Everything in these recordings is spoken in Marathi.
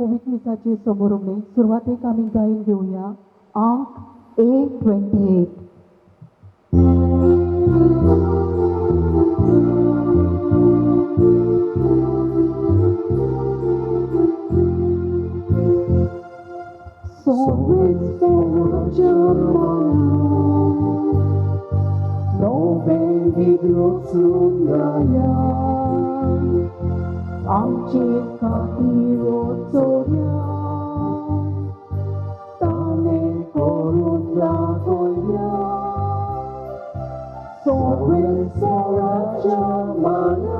पवित्र मिसाचे समोरुमणे सुरवातेक आमी गायन घेऊया अंक A28. Sorrows for Germany, no baby grows raya, आमचे खातीर चोऱ्या, ताणे करून लागोया, Sorrows for Germany,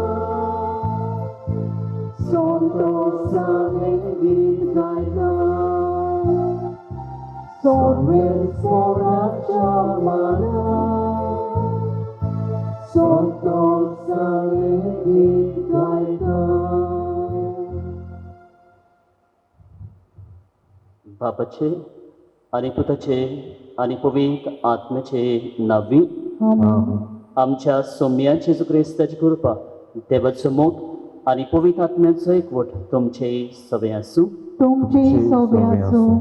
Santosaने गीत गायला. Sorrows for Germany, Santosaने गीत गायला. बापाचे आणि पुताचे आणि पवित्र आत्म्याचे नावी आमच्या सौम्या जेजू क्रिस्ताची कृपा देवाचो मोग आणि पवित्र आत्म्याचो एकवट तुमचे सगळे आसूं. तुमचे सगळे आसूं.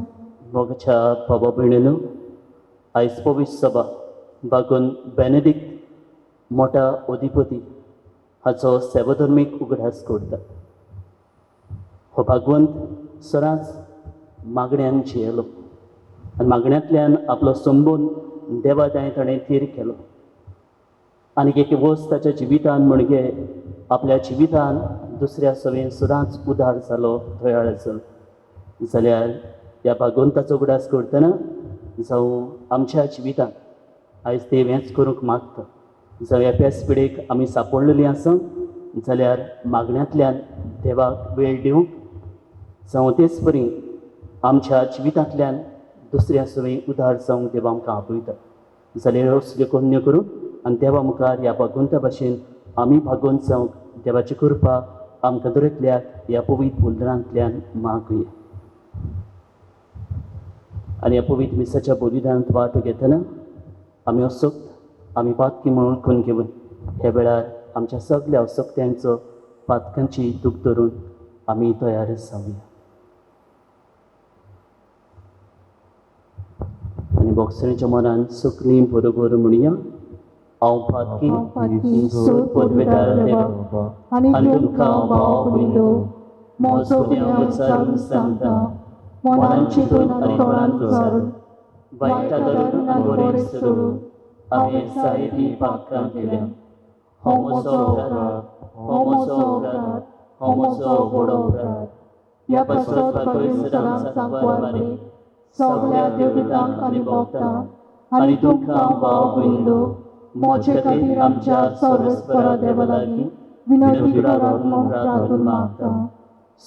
मोगाच्या बाबा भयणीनो, आयज पवित्र सभा बागून बेनेडिक्ट मोठा अधिपती हाचो सेवाधर्मीक उगडास करता. हो भागवंत सरास मागण्यांत जियेलो आनी मागण्यांतल्यान आपलो संबोन देवादाय ताणें थीर केलो. आनी एक वस्त ताच्या जिवितान म्हणजे आपल्या जिवितान दुसऱ्या सवेन सदांच उदार जालो, थंय जालो जाल्यार ह्या भागवंताचो उगडास करतना जावं आमच्या जिवितान आयज देव हेंच करूंक मागता. जावं ह्या पेस आमी सांपडलेलीं आसा जाल्यार मागण्यांतल्यान देवाक वेळ दिवंक, जावं तेच परी आमच्या जिवितांतल्यान दुसऱ्या सवें उदार जावंक देव आमकां आपयता. जाल्यार असल्यो कन्यो करून आनी देवा मुखार ह्या भागवंता भाशेन आमी भागवंत जावंक देवाची कृपा आमकां दरेकल्याक ह्या पवित्र बुलदरांतल्यान मागुया. आनी ह्या पवित्र मिसाच्या बलिदानांत वांटो घेतना आमी असोक्त आमी पातकी म्हणून करून घेवन ह्या वेळार आमच्या सगळ्या असोक्त्यांचो पातकांची दूख धरून आमी तयार जावया. आनी बॉक्सरांच्या मनान सगळीं बरोबर म्हणया, हांव पातकी सोड पदवेदार देवा आनी तुमकां भाव भयणो म्हजो देव विचारून सांगता, मनान चिंतून आनी तोंडान विचारून वायटा धरून आनी बरें सोडून हांवें जायतीं पातकां केल्या. हो म्हजो अपराध, हो म्हजो अपराध, हो म्हजो व्हडो अपराध. ह्या पसरत सदांच सांगवार मारी सगळ्या देवतांक आनी भक्तांक आनी तुमकां भाव भयणो म्हजे खातीर आमच्या सर्वेस्परा देवा लागीं विनंती करात म्हूण प्रार्थना मागता.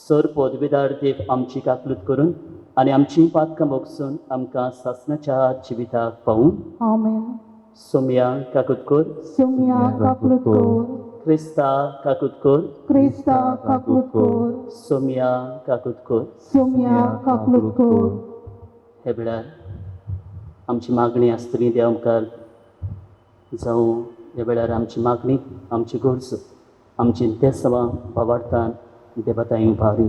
सर पदवेदार देव आमची काकलूत करून आनी आमची पातकां भोगसून आमकां सासणाच्या जिविताक पावून. आमेन. सोम्या काकूत कर, सोम्या काकलूत कर. क्रिस्ता काकूत कर, क्रिस्ता काकलूत कर. सोम्या काकूत कर. सोम्या काकलूत कर. हे वेळार आमची मागणी आसतली देव मुखार, जावं ह्या वेळार आमची मागणी, आमची गरज, आमची ते सवा भावार्थान देवताय भारी.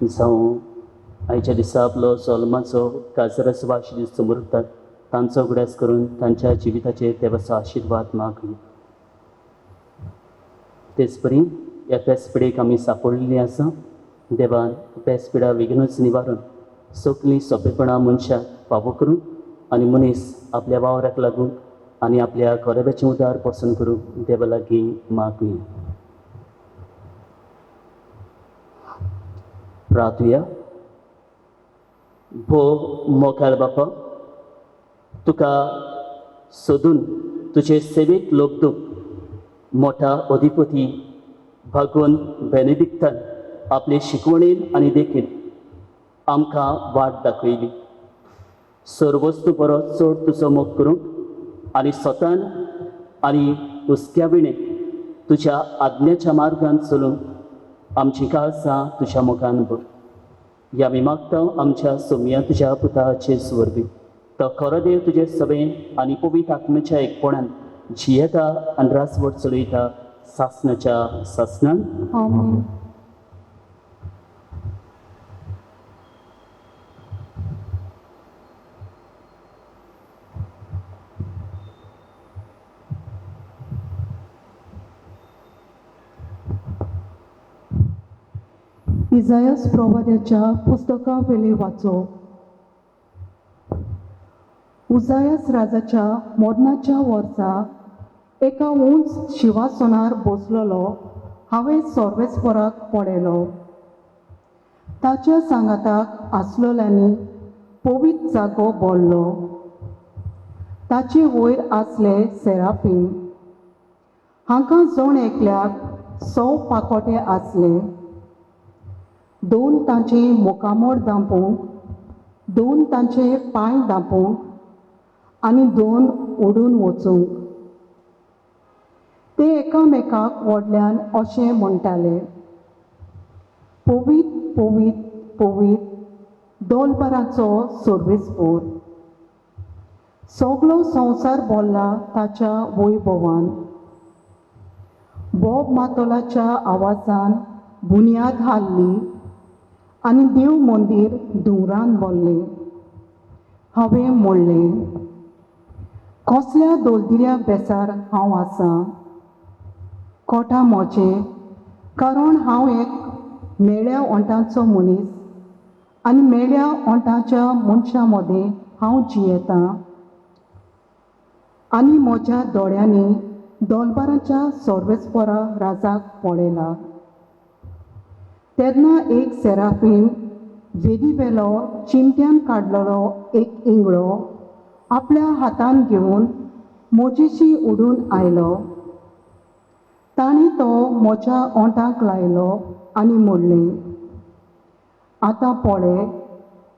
जावं आयच्या दिसा आपलो जल्माचो काजराचो वाशीस समोर उरतात तांचो उगडास करून तांच्या जिविताचेर देवाचो आशिर्वाद मागूया. तेच परी ह्या पेसपिडेक आमी सांपडलेलीं आसा. देवान पेसपिडा बेगीनूच निवारून सगळीं सोंपेपणां मनशाक फावो करून आनी मनीस आपल्या वावराक लागून आनी आपल्या घराब्याचें उदार पसंद करूंक देवा लागीं मागुया. प्रार्थुया. भोव मोगाळ बापा, तुका सोदून तुजे सेवेक लोकदूक मोठा अधिपती भागवंत बेनेडिक्टान आपले शिकवणेन आनी देखीन आमकां वाट दाखयली. सर्वस्तू बरो चड तुजो मोग करूंक आनी स्वतान आनी हुस्क्या विणे तुज्या आज्ञाच्या मार्गान चलूंक आमची काळजां तुज्या मोगान भर. ह्या मी मागता आमच्या सोम्या तुज्या पुताचे स्वरबी तो खरो देव तुजे सवें आनी पवित्र आत्म्याच्या एकपणान जियेता आनी रासवट चलयता सासणाच्या सासणान आमेन. इजायास प्रवाद्याच्या पुस्तका वेले वाचोवप. उजायास राजाच्या मोडनाच्या वर्सा एका उंच शिवासनार बसलोलो हांवें सर्वेस्पराक पळयलो. ताच्या सांगाताक आसलोल्यांनी पवित्र जागो भरलो. ताचे वयर आसले सेराफीम. हांकां जण एकल्याक 6 पाकोटे आसले. 2 तांचे मुखामोड धांपूंक, 2 तांचे पांय धांपूंक आनी 2 उडून वचूंक. ते एकामेकाक व्हडल्यान अशें म्हणटाले, पवित्र पवित्र पवित्र दोलबराचो सर्वेस्पोर. सगलो संवसार भरला ताच्या वैभवान. बोब मातोलाच्या आवाजान बुन्याद हाल्ली आनी देव मंदीर धुंवरान भरलें. हांवें म्हणलें, कसल्या दोलदिऱ्या बेजार हांव आसां. कोटा म्हजें, कारण हांव एक मेळ्या ओंटाचो मनीस आनी मेळ्या ओंटाच्या मनशां मदें हांव जियेतां. आनी म्हज्या दोळ्यांनी दोलबाराच्या सर्वेस्परा राजाक पळयला. तेन्ना एक सेराफीम वेदीवेलो चिमट्यान काडलेलो एक इंगळो आपल्या हातान घेवन म्हजेशी उडून आयलो. ताणें तो म्हज्या ओंटाक लायलो आनी म्हणलें, आतां पळय,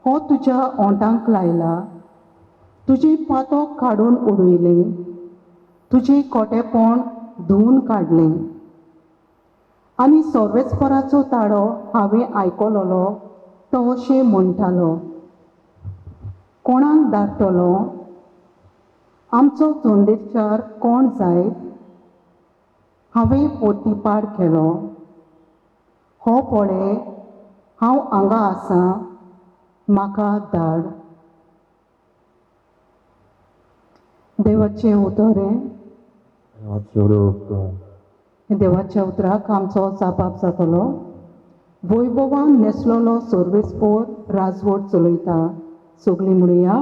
हो तुज्या ओंटाक लायला. तुजें पातोक काडून उडयलें, तुजें कोटेपण धुवन काडलें. आनी सर्वेस्पराचो ताळो हांवें आयकलोलो तो अशें म्हणटालो, कोणाक धाडटलो? आमचो चोंदेचार कोण जायत? हांवें पोतीपाड केलो, हो पळय, हांव हांगा आसां, म्हाका धाड. देवाचें उतर. देवाच्या उतराक आमचो जापाप जातलो. वैभवान नेसलोलो सर्वेस्पोर राजवट चलयता. सगळीं म्हणुया,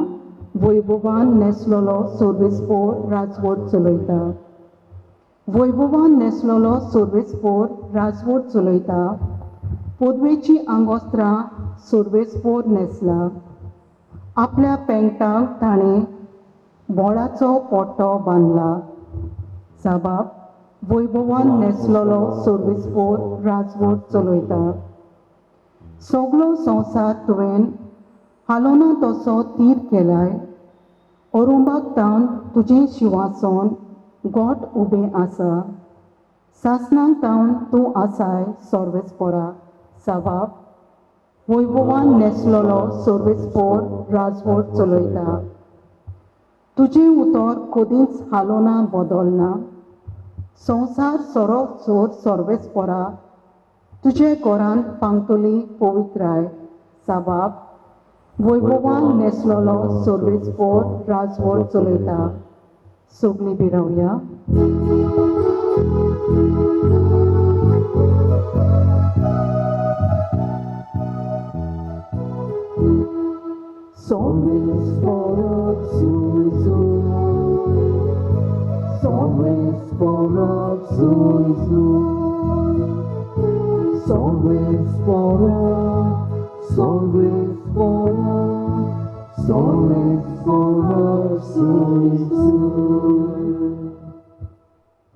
वैभवान नेसलोलो सर्वेस्पोर राजवट चलयता. वैभवान नेसलोलो सर्वेस्पोर राजवट चलयता. पदवेची आंगोस्त्रां सर्वेस्पोर नेसला. आपल्या पेंटाक ताणें बोळाचो पोट्टो बांदला. जाबाब, वैभवान नेसलोलो सर्वेस्पोर राजवट चलयता. सगलो संवसार तुवें हालोना तसो तीर केलाय. अरुंबाक तावन तुजें शिंवासन गोठ उबें आसा. सासणांक तावन तूं आसाय सर्वेस्पोरा. जाबाब, वैभवान नेसलोलो सर्वेस्पोर राजवट चलयता. तुजें उतर कदींच हालोना बदलना. संवसार सोरो सोर सर्वेस्पोरा तुजे घरांत पावतली पवित्राय. जाबाब, वैभवान नेसलोलो सर्वेस्पोर राजवट चलयता. सगळीं भिरावया.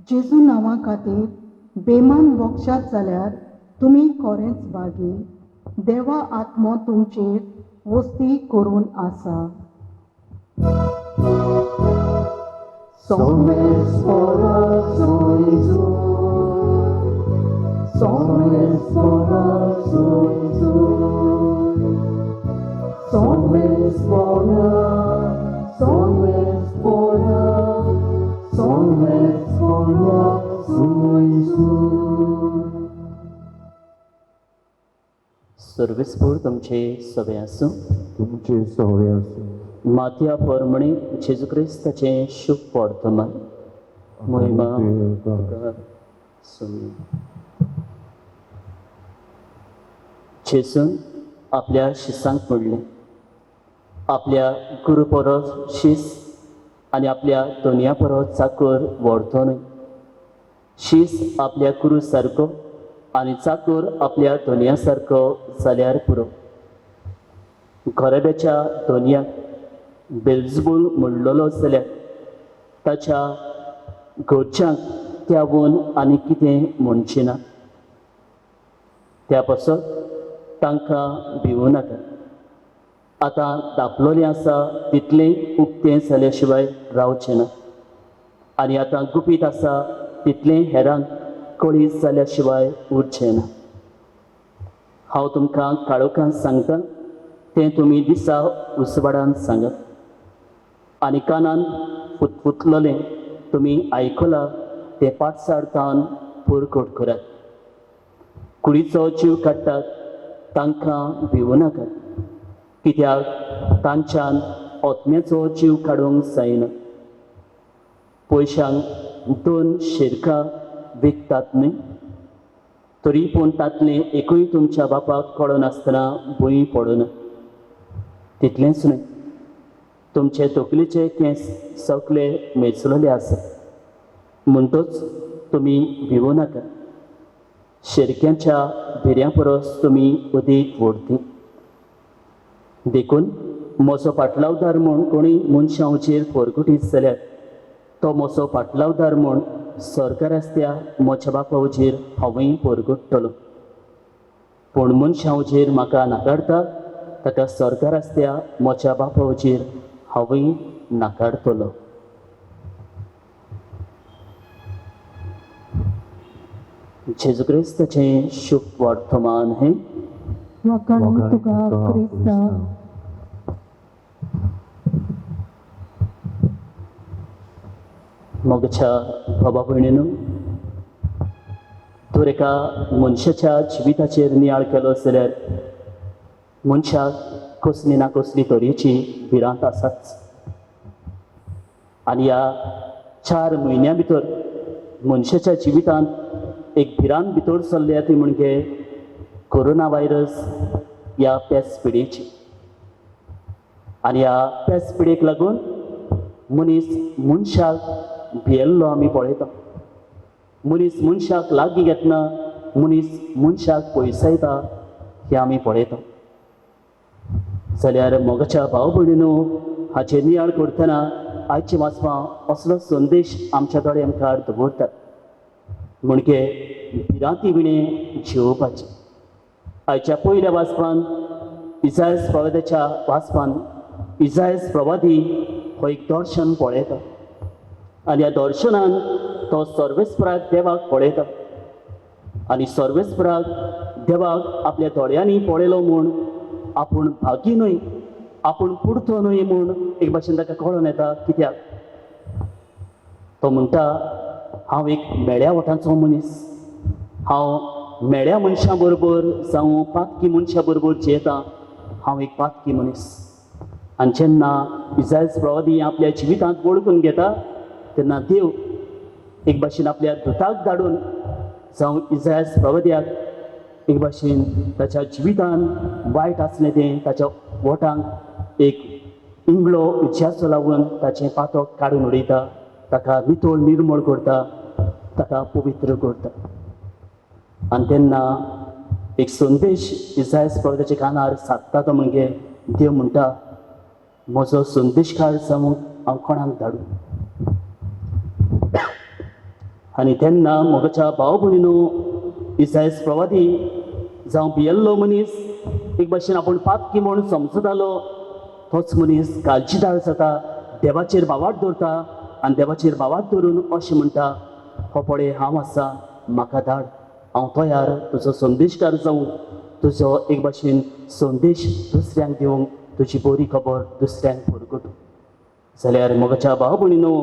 जेजू नांवा खातीर बेमान वखशात जाल्यार तुमी खरेंच भागी. देवा आत्मो तुमचेर वस्ती करून आसा. सर्विसपूर तुमचे सगळे आसूं. तुमचे सवय आसूं. माथ्या पोरमणी जेजू क्रिस्ताचे शुभ वर्तमान महिमा तुका सुमी. जेजून आपल्या शिसांक म्हणलें, आपल्या गुरू परस शीस आनी आपल्या दोनया परस चाकर व्हरतो न्हय. शीस आपल्या गुरू सारको आनी चाकर आपल्या दोनया सारको जाल्यार पुरो. घराब्याच्या दोनयाक बेल्जबूल म्हणलोलो जाल्यार ताच्या घरच्यांक त्यावून आनी कितें म्हणचें ना. त्या पासत तांकां भिवूं नाका. आतां धापलोलें आसा तितलें उक्तें जाल्या शिवाय रावचें ना. आनी आतां गुपीत आसा तितलें हेरांक कळीत जाल्या शिवाय उरचें ना. हांव तुमकां काळोखान सांगतां तें तुमी दिसा उसवाडान सांगात. आनी कानान फुतफुतलोलें तुमी आयकलां तें पाठसारतान पुरकोट करात. कुडीचो जीव काडटात तांकां भिवूं नाकात, कित्याक तांच्यान ओतम्याचो जीव काडूंक जायना. पयशांक 2 शेरकां विकतात न्ही, तरी पूण तातलें एकूय तुमच्या बापाक कळनासतना भुंय पडना. तितलेंच न्हय, तुमचे तकलेचे केंस सगळे मेजलोले आसा. म्हणटच तुमी भिवूं नाका. शेरक्यांच्या भिऱ्यां परस तुमी अदीक व्हडटी. देखून म्हजो पाटलावदार म्हूण कोणीय मनशांचेर फरकुटीत जाल्यार तो म्हजो पाटलावदार म्हूण सरकार आसत्या म्हज्या बापावचेर हांवूय फरकुट्टलो. पूण मनशांचेर म्हाका नाकारता ताका सरकार आसत्या म्हज्या बापावचेर हांवूय नाकारतलो. जेजू क्रिस्ताचें शुभ वर्तमान हें वखण तुका क्रिस्ता. मोगच्या बाबा भयणीनो, तर एका मनशाच्या जिविताचेर नियाळ केलो जाल्यार मनशाक कसली ना कसली तरेची भिरांत आसाच. आनी ह्या 4 म्हयन्यां भितर मनशाच्या जिवितांत एक भिरांत भितर चल्ल्या ती म्हणजे कोरोना व्हायरस ह्या पेस पिडेची. आनी ह्या पेस पिडेक लागून मनीस मनशाक भियेल्लो आमी पळयता. मनीस मनशाक लागीं घेतना मनीस मनशाक पयसायता हें आमी पळयता. जाल्यार मोगाच्या भाव भयणीनो, हाचेर नियाळ करतना आयचे वाचपां असलो संदेश आमच्या दोळे मुखार दवरतात, म्हणजे भिरांती विणें जेवपाचें. आयच्या पयल्या वाचपान इसायास प्रवाद्याच्या वाचपान इसायास प्रवादी हो एक दर्शन पळयता. आनी ह्या दर्शनान तो सर्वेस्पराक देवाक पळयता. आनी सर्वेस्पराक देवाक आपल्या दोळ्यांनी पळयलो म्हूण आपूण भागी न्हय, आपूण पुडतो न्हय म्हूण एक भाशेन ताका कळोन येता. कित्याक तो म्हणटा, हांव एक मेळ्या वटांचो मनीस. हांव मेळ्या मनशां बरोबर जावं पातकी मनशां बरोबर जियेता. हांव एक पातकी मनीस. आनी जेन्ना इसायास प्रवादी आपल्या जिवितांत वळखून घेता तेन्ना देव एक भाशेन आपल्या दुताक धाडून जावं इसायास प्रवाद्याक एक भाशेन ताच्या जिवितान वायट आसलें तें ताच्या ओठांक एक इंगळो उज्याचो लावून ताचें पातक काडून उडयता, ताका नितळ निर्मळ करता, ताका पवित्र करता. आनी तेन्ना एक संदेश इसायास प्रवाद्याच्या कानार सादता तो म्हणजे देव म्हणटा, म्हजो संदेशकार जावंक हांव कोणाक धाडूं. आनी तेन्ना मोगाच्या भाव भयणीनो, इसायास प्रवादी जावं भियेल्लो मनीस एक भाशेन आपूण पातकी म्हूण समजतालो तोच मनीस काळजीदार जाता, देवाचेर बावाट दवरता. आनी देवाचेर बावाट दवरून अशें म्हणटा, हो पळय हांव आसा, म्हाका धाड, हांव तयार तुजो संदेशकार जावंक, तुजो एक भाशेन संदेश दुसऱ्यांक दिवंक, तुजी बरी खबर दुसऱ्यांक परगटूंक. जाल्यार मोगाच्या भाव भयणीनो,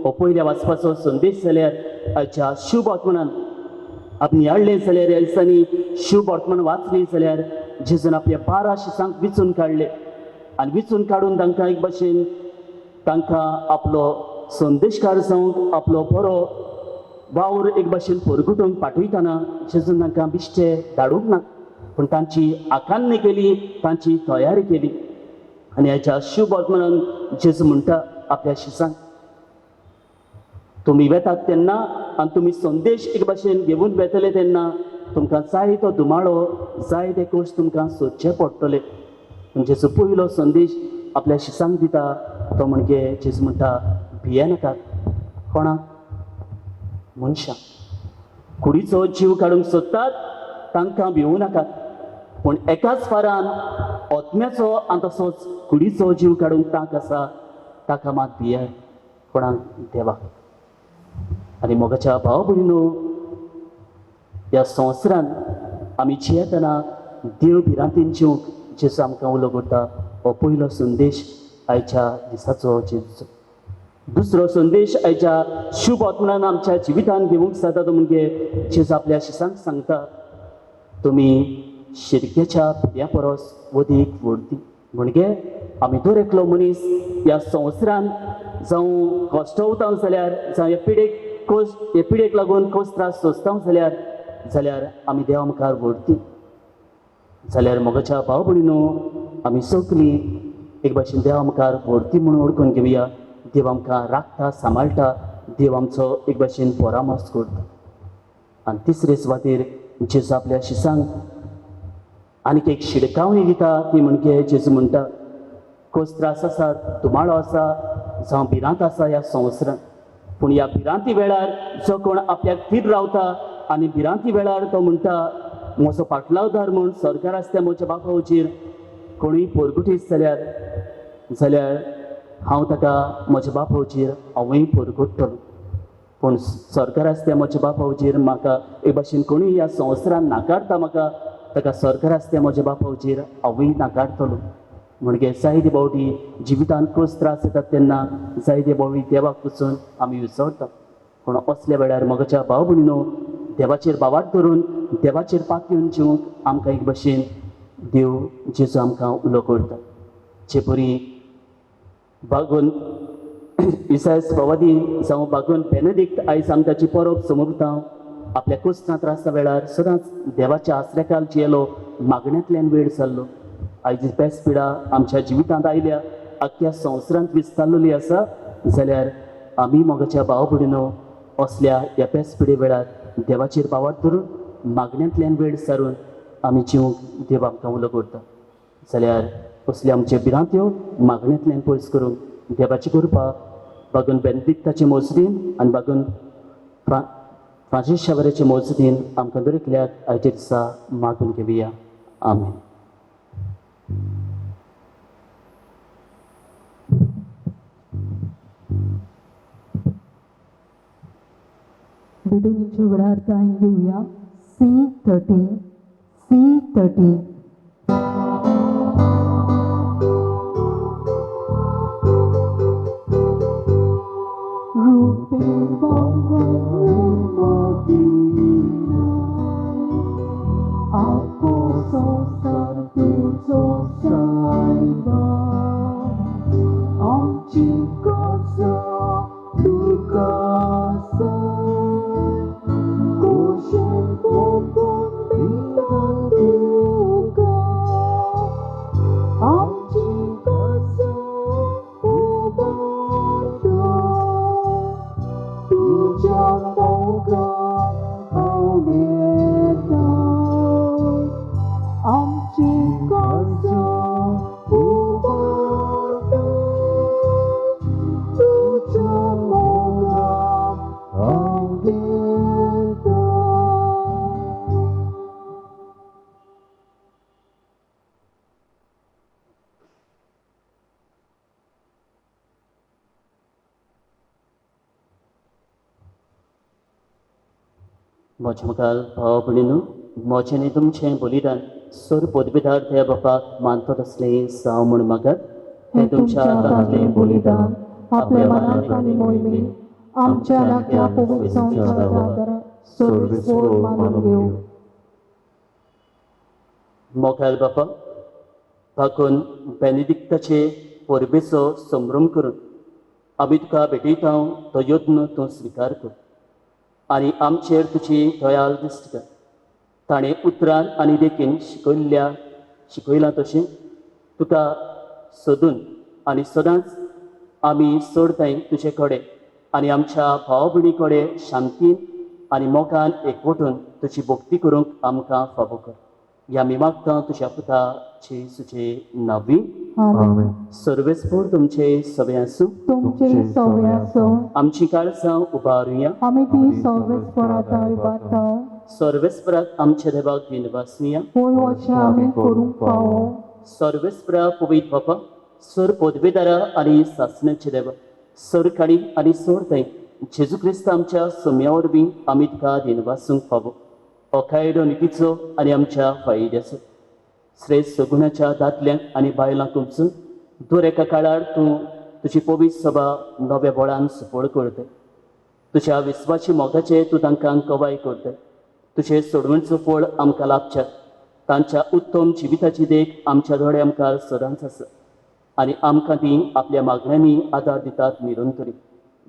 हो पयल्या वाचपाचो संदेश जाल्यार आयच्या शुभ वर्तमानान आमी हाडलें जाल्यार ह्या दिसांनी शुभ वर्तमान वाचली जाल्यार जेजून आपल्या 12 शिसांक विचून काडले आनी विचून काडून तांकां एक भाशेन तांकां आपलो संदेशकार जावंक आपलो बरो वावर एक भाशेन परगटूंक पाठयतना जेजून तांकां बिश्टे धाडूंक ना पूण तांची आकान्नी केली, तांची तयारी केली. आनी ह्याच्या शुभ वर्तमानान जेजू म्हणटा आपल्या शिसांक, तुमी वेतात तेन्ना आनी तुमी संदेश एक भाशेन घेवन वेतले तेन्ना तुमकां जाय तो दुमाळो, जाय ते कश्ट तुमकां सोदचे पडटले. जेजू पयलो संदेश आपल्या शिसांक दिता तो म्हणजे जेजू म्हणटा भिये नाकात. कोणाक? मनशांक. कुडीचो जीव काडूंक सोदतात तांकां भिवूं नाकात, पूण एकाच फारान ओतम्याचो आनी तसोच कुडीचो जीव काडूंक तांक आसा ताका मात भियात. कोणाक? देवाक. आनी मोगाच्या भाव भयणीनो, ह्या संवसारांत आमी जियेतना देव भिरांतीन जिवंक जेजू आमकां उलो करता. हो पयलो संदेश आयच्या दिसाचो जेजूचो. दुसरो संदेश आयच्या शुभ वर्तमानान आमच्या जिवितान घेवंक जाता तो म्हणजे जेजू आपल्या शिसांक सांगता, तुमी शिरकेच्या पिड्या परस वदीक व्हडती. म्हणजे आमी दर एकलो मनीस ह्या संवसारान जावं कश्ट उतां जाल्यार जावं ह्या पिडेक लागून कस त्रास सोंसता जाल्यार आमी देवा मुखार व्हडती. जाल्यार मोगाच्या भाव भयणीनो, आमी सगळीं एक भाशेन देवा मुखार व्हडती म्हणून ओळखून घेवया. देव आमकां राखता, सांबाळटा. देव आमचो एक भाशेन परामर्श करता. आनी तिसरे सुवातेर जेजू आपल्या शिसांक आनीक एक शिडकावणी दिता, ती म्हणजे जेजू म्हणटा, कस त्रास आसा, दुमाळो आसा, जावं भिरांत आसा ह्या संवसारांत, पूण ह्या भिरांती वेळार जो कोण आपल्याक थीर रावता आनी भिरांती वेळार तो म्हणटा, म्हजो फाटलावदार म्हूण सरकार आसता म्हज्या बापा वचीर कोणूय परगुटीत जाल्यार हांव ताका म्हज्या बापा वचीर हांवूय परगट्टलो. पूण सरकार आसता म्हज्या बापा वचीर म्हाका एक भाशेन कोणूय ह्या संवसारान नाकारता म्हाका, ताका सरकार आसता म्हज्या बापा वचीर हांवूय नाकारतलो. म्हणजे जायते बावटी जिवितांत कस त्रास येतात तेन्ना जायते बावटी देवाक वचून आमी विसरतात. पूण असल्या वेळार मोगाच्या भाव भयणीनो, देवाचेर बावाट धरून देवाचेर पातयेवन जिवंक आमकां एक भाशेन देव जेजू आमकां उलो करता. जे परी बागून इसायस प्रवादी जावं बागून बेनेडिक्ट आयज आमकां परब समोरता. आपल्या कश्टां त्रासा वेळार सदांच देवाच्या आसऱ्याखाल जियेलो, मागण्यांतल्यान वेळ जाल्लो. आयज पेसपिडा आमच्या जिवितांत आयल्या, आख्ख्या संवसारांत विस्तारलेली आसा, जाल्यार आमी मोगाच्या भाव भयणीनो असल्या ह्या पेसपिडे वेळार देवाचेर बावाट धरून मागण्यांतल्यान वेळ सारून आमी जिवंक देव आमकां उलो करता. जाल्यार असले आमचे भिरांत्यो मागण्यांतल्यान पयस करूंक देवाची कृपा बागून बेनेडिक्टाचे मजतीन आनी बागून फ्रांसीस शावेराचे मजतीन आमकां दर एकल्याक आयच्या दिसा मागून घेवया. आमेन. बेडूनीच्या वेळार गायन घेवया C30. म्हज्या मुखार भाव भयणीनो, म्हजें आनी तुमचें बलिदान सर पदवीदार त्या बापाक मानता तसलें जावं म्हूण मागात. हें तुमच्या हातांतलें बलिदान आपल्या मनाक आनी मोहिमेन आमच्या नाक्या पवित्र संसारांत सोडून मानून घेवं. मोगाल बापा भागून बेनिडिक्ताचे परबेचो संभ्रम करून आमी तुका भेटयता तो यत्न तूं स्विकार कर आनी आमचेर तुजी दयाल दिश्ट कर. ताणें उतरान आनी देखीन शिकयलां तशें तुका सोदून आनी सदांच आमी सोडताय तुजे कडेन आनी आमच्या भाव भयणी कडेन शांतीन आनी मोगान एकवटून तुजी भक्ती करूंक आमकां फावो कर. ह्या आमी मागता तुज्या पुताचे सुचे नांवी. आमेन. सर्वेस्पोर तुमचे सवे आसूं. तुमचे सवे आसो. आमची काळजां उबारुया. आमी ती सर्वेस्पराता उबारता. सर्वेस्पराक आमच्या देवाक दिनवासुया. होय वचन आमी करूंक फावो. सर्वेस्परा पवित्र बापा सर पदवेदारा आनी सासण्याचे देवा सर काणी आनी सर थंय जेजू क्रिस्त आमच्या सोम्या वरवीं आमी तुका दिनवासूंक फावो. अखायडो नितीचो आनी आमच्या फायद्याचो श्रेष्ठ सगुणाच्या दादल्यांक आनी बायलांक उमचून दर एका काळार तूं तुजी पवित्र सभा नव्या बळान सुपड करतय. तुज्या विस्वाची मोगाचे तूं तांकां कवाय करतय. तुजे सोडवणचो फळ आमकां लाभच्यात. तांच्या उत्तम जिविताची देख आमच्या दोळे आमकां सदांच आसा आनी आमकां ती आपल्या मागण्यांनी आदार दितात निरंतरी.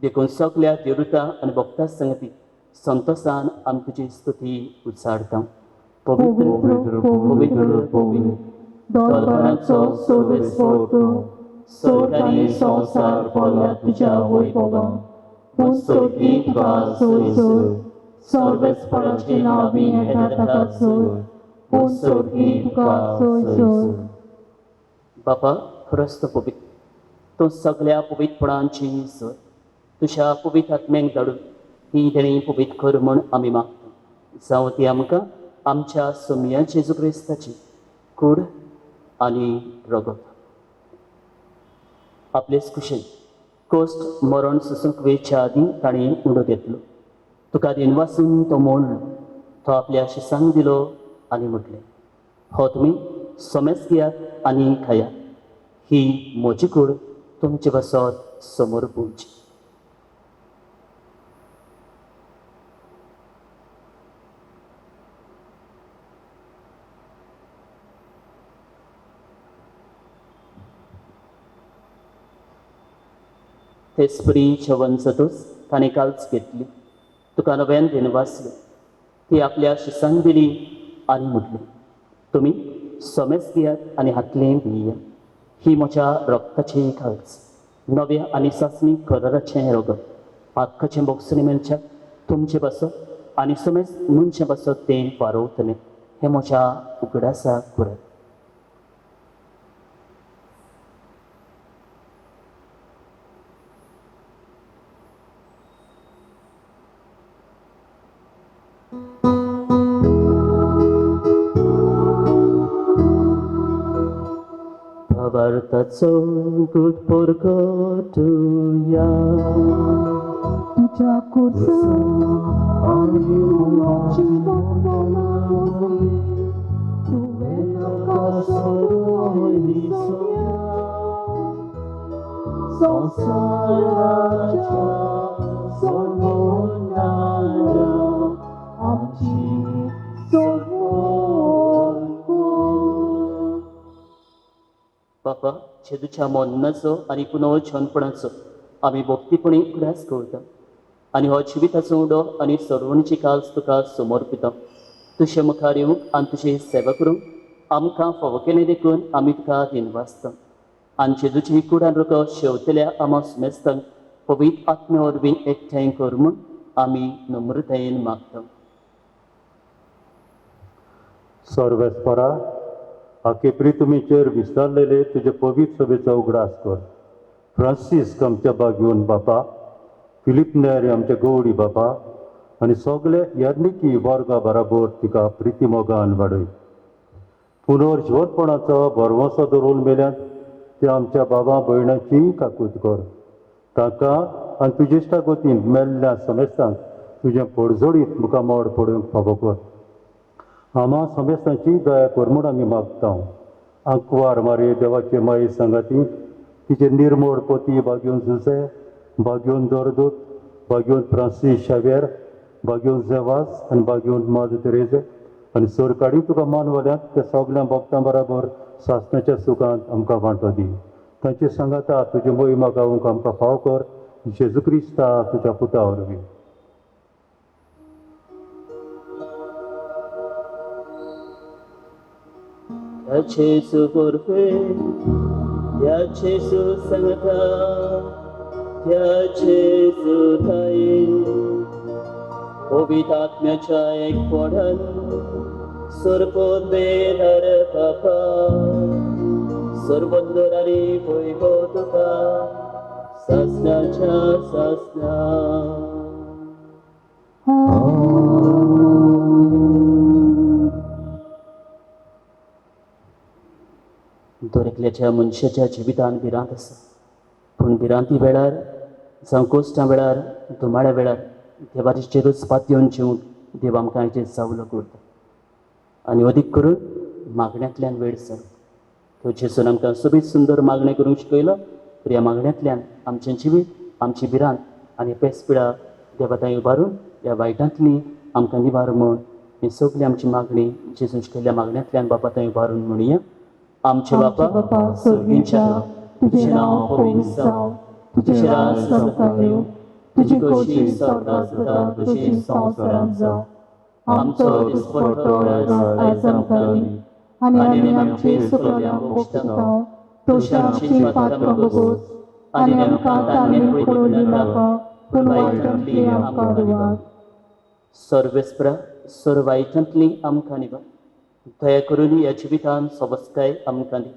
देखून सगल्या देवृता आनी भक्तां संगती संतोषान आमी तुजी स्तुती उच्चारता. पवित्र पवित्र पवित्र दोलपणाचो सर्वेस्वर तूं स्वर्ग आनी संवसार पावल्या तुज्या वैभवान. पूण सर्गी तुका सोय सोय सर्वेस्पराचे नांवी येता ताका सोय. पूण सर्गी तुका सोय सोय. बापा खरोच तो पवित्र तूं सगळ्या पवित्रपणांची सोय तुज्या पवित्र आत्म्यांक धाडून ती तेणी पवित्र कर म्हूण आमी मागता. जावं ती आमकां आमच्या सोम्या जेजू क्रिस्ताची कूड आनी रगत आपलेच कुशेन कोस्ट मरण सुसूंक वेच्या आदीं ताणें उडो घेतलो. तुका दिनवासून तो मोडलो. तो आपल्या शिसांक दिलो आनी म्हटलें हो तुमी सोमेस घेयात आनी खायात. ही म्हजी कूड तुमचे बसत समोर पळोवची. तेसपरी जेवण जातूच ताणें कालच घेतली. तुका नव्यान दिनवासलो. ती आपल्या शिसांक दिली आनी म्हटली तुमी सोमेस घेयात आनी हातलें भियात. ही म्हज्या रक्ताची काळज नव्या आनी सासणी कलराचें रगत. आख्खाचें बोगसणी मेलच्या तुमचें बसत आनी सोमेस मुनचें बसत तें वारवतलें. हें म्हज्या उगडासाक करात. Vartaco good porkotuja. तुझ्या कुर्सा आनी मुलाची बोंबोलावली. तुवें म्हाका सोडून सोम्या संवसाराच्या सोडवणाऱ्या आमची सोडवण कर. बापा जेजूच्या मोन्नाचो आनी पुनर्जन्मपणाचो आमी भक्तीपणी उगडास करता आनी हो जिविताचो उडो आनी सोडवणीची काळज तुका समर्पिता. तुजे मुखार येवंक आनी तुजी सेवा करूंक आमकां फावो केलें देखून आमी तुका दिनवासता. आनी जेजूची कूड आनी रगत शेवतल्या आमा सुमेस्तांक पवित्र आत्म्या वरवीं एकठांय कर म्हूण आमी नम्रतायेन मागता. सर्वेस्परा आकेपरी तुमीचेर विस्तारलेले तुजे पवित्र सभेचो उगडास कर. फ्रांसीस आमच्या बागेवन बापा, फिलीप नेरी आमच्या गवडी बापा आनी सगळे याज्ञिकी वर्गा बराबर तिका प्रिती मोगान वाडय. पुनर्जीवनपणाचो भरवंसो दवरून मेल्यात ते आमच्या बाबा भयणाची काकूत कर. ताका आनी तुजे इश्टा गोतीन मेल्ल्या समेस्तांक तुजें पडझडीत मुखामोड पडूंक फावो कर. आमा समेस्तांची दया कर म्हूण आमी मागता. आंकवार मारे देवाचे माये सांगाती तिचे निर्मोळ पोती बागेवन जुसे, बागेवन दोरदूत, बागेवन फ्रांसीस शावेर, बागेवन जेवास आनी बागेवन माद तेरेजे आनी सोरकाडी तुका मानवल्यांत त्या सगळ्या भक्तां बरोबर सासणाच्या सुखांत आमकां वांटो दी. तांचे सांगाता तुजे मोहिमा गावूंक आमकां फाव कर. जेजू क्रिस्ता तुज्या पुता वरवीं. Jesu porfe, ya Jesu sangata, ya Jesu thai. पवित्रात्म्याच्या एक पोढन सुरपोत बेधर पापा सुरबंदरारी भोयगो तुका सासनाच्या सासना. दरेकल्याच्या मनशाच्या जिवितान भिरांत आसा, पूण भिरांती वेळार जावं कोश्टां वेळार दुमाळ्या वेळार देवाचेरूच पातयेवन जिवंक देव आमकां हेजेर जावलो करता. आनी अदीक करून मागण्यांतल्यान वेळ सर तो जेसून आमकां सोबीत सुंदर मागणें करूंक शिकयलो. तर ह्या मागण्यांतल्यान आमचें जिवीत, आमची भिरांत आनी पेसपिळा देवा थंय उबारून ह्या वायटांतली आमकां निवार म्हूण ही सगळी आमची मागणी जेसून शिकयल्ल्या मागण्यांतल्यान बापा थंय उबारून म्हणुया. आमचे बापा स्वर्गीच्या, तुजें नांव पवित्र जावं, तुजें राज स्वर्गांत येवं, तुजी खोशी स्वर्गांत जाता तशी संवसारांत जावं. आमचो दिसपट्टो आयज आमकां दी, आनी आमची चुकल्यां बोगतांव तोशी आमची पात्रां बोगोस, आनी आमकां तांणीन पडोवंक नाका, पूण वायटांतली आमकां दुवार. सर्वेस्परा सर वायटांतली आमकां निवार. दया करून ह्या जिवितान सोबस्काय आमकां दी.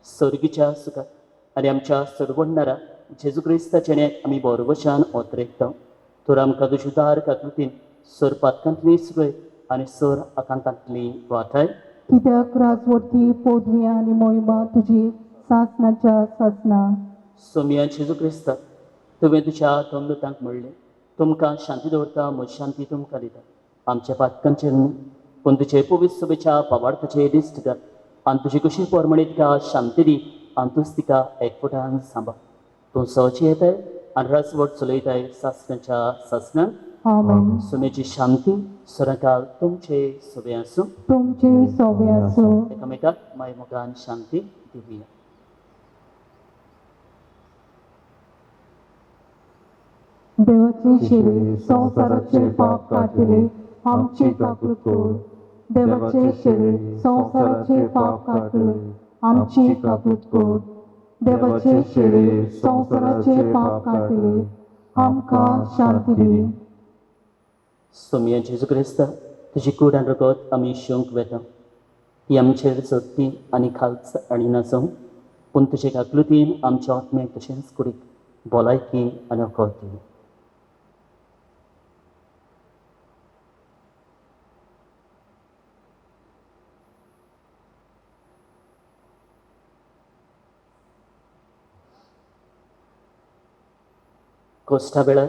सर्गीच्या सुखात आनी आमच्या सडवडणारा जेजू क्रिस्ताचेण्याक आमी बरोवशान ओतरेकता. तर आमकां तुजी उदार काकुतीन सर पातकांतली सुरय आनी सर आकांतांतली वाठाय. कित्याक राजवटी पदवी आनी मोहिमा तुजी सासणाच्या सासना. सोमिया जेजू क्रिस्ता, तुवें तुज्या दोनदूतांक म्हणलें, तुमकां शांती दवरता, म्हजी शांती तुमकां दिता. आमच्या पातकांचेर न्हू, पूण तुजे पवित्र सभेच्या पावार्थाचेर दिश्ट कर आनी तुजी कशी पोरमणी तिका शांती दी आनी तूंच तिका एकवटान सांबाळ. तूं सवची येताय आनी राजवट चलयताय सासणाच्या सासणान. आमेन. सोम्याची शांती सदांकाळ तुमचे सोबे आसूं. तुमचे सोबे आसूं. एकामेकाक मायमोगान शांती दिवया. देवाचे शिरे संवसाराचे पाप काटिले आमची काकूत कोर. देवाचे शिरे संवसाराचे पाप काटिले आमची काकूत कोर. देवाचे शिरे संवसाराचे पाप काटिले आमकां शांती दी. सोमिया जेजू क्रिस्ता, तुजी कूड आनी रगत आमी शिवंक वेता. ही आमचेर जगती आनी खालच आनी नासों, पूण तुजे काकलुतीन आमच्या आत्मेक तशेंच कुडीक भलायकी आनी अकोल दी. कोश्टा वेळार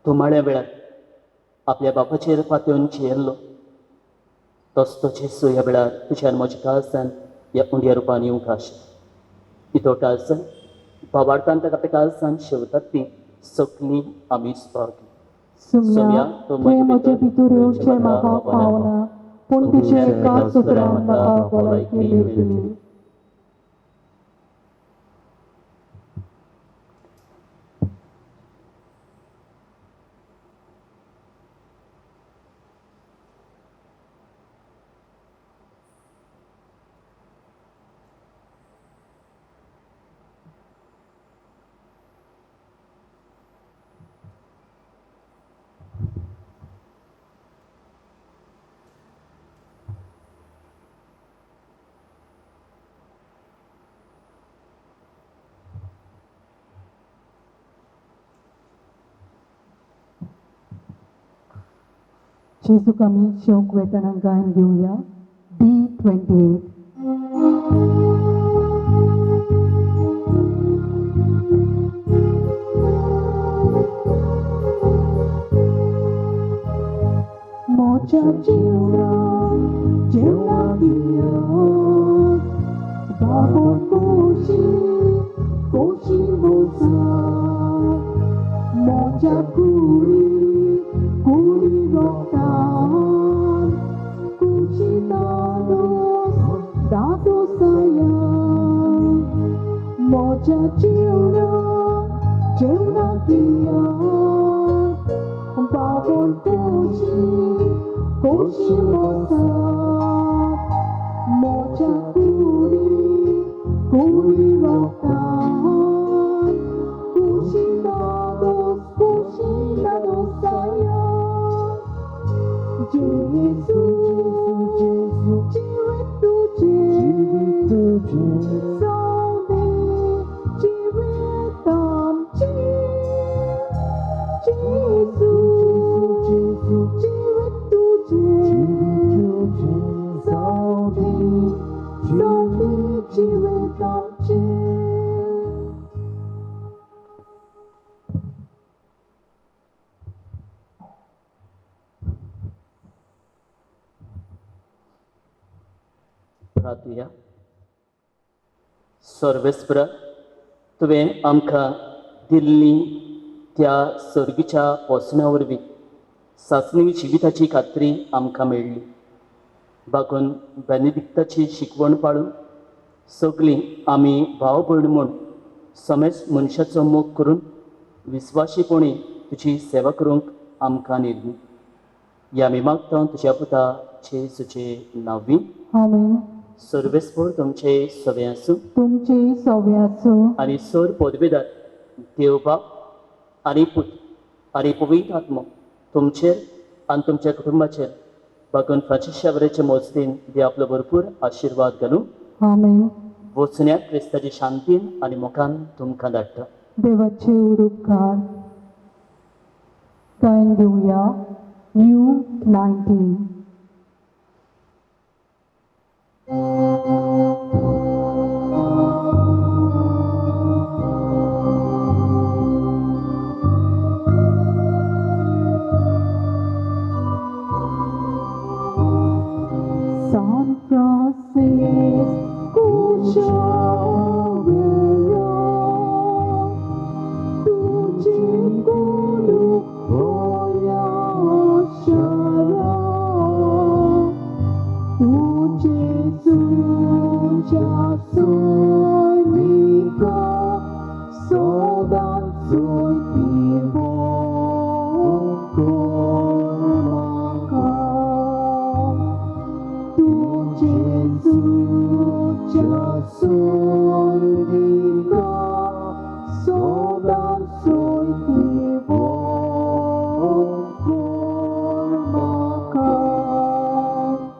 दुमाळ्या वेळार आपल्या बापाचेर पातयेवन जियेल्लो तोच तो जेसू ह्या वेळार तुज्यान म्हज्या काळजान ह्या उंड्या रुपान येवंक आशा. इतो काळजान भावार्थान ताका आपल्या काळजान शेवतात ती सगळीं आमीच पावली. सुम्या तुवें म्हजे भितर येवचें म्हाका पावना, पूण तुजे एकाच उतरान म्हाका भलायकी मेळटली. जेजूक आमी शेवंक वेताना गायन घेवया. D28. मोच्या जेवणा पिया बाबो कोशी कोशी बोसा मोच्या कुडी कुडी रोगता 고시모사 모자꾸리 고리로다 고시나도 사야 예수 지윗도 성대 지윗담지 예수 지윗도 성대 지윗담지 प्रार्थूया. सर्वेस्परा तुवें आमकां दिल्ली त्या सर्गीच्या वचना वरवीं सासणी जिविताची खात्री आमकां मेळ्ळी. बागून बेनिडिक्ताची शिकवण पाळून सगळीं आमी भाव भयण म्हूण समेज मनशाचो मोग करून विस्वाशीपणी तुजी सेवा करूंक आमकां निर्मी. या आमी मागता तुज्या पुता जेजूचे नांवीं. आमीन. सर्वेस्पर तुमचे सवे आसूं तुमचे सवे आसूं आनी सर पदवेदार देव बाप आनी पूत आनी पवित्र आत्मो तुमचेर आनी तुमच्या कुटुंबाचेर बागून फ्रांचिस्कावराचे मजतीन देव आपलो भरपूर आशिर्वाद घालूं. आमीन. वचण्याक क्रिस्ताची शांतीन आनी मोगान तुमकां धाडटा. देवाचे उपकार गायन घेवया U19. San Francisco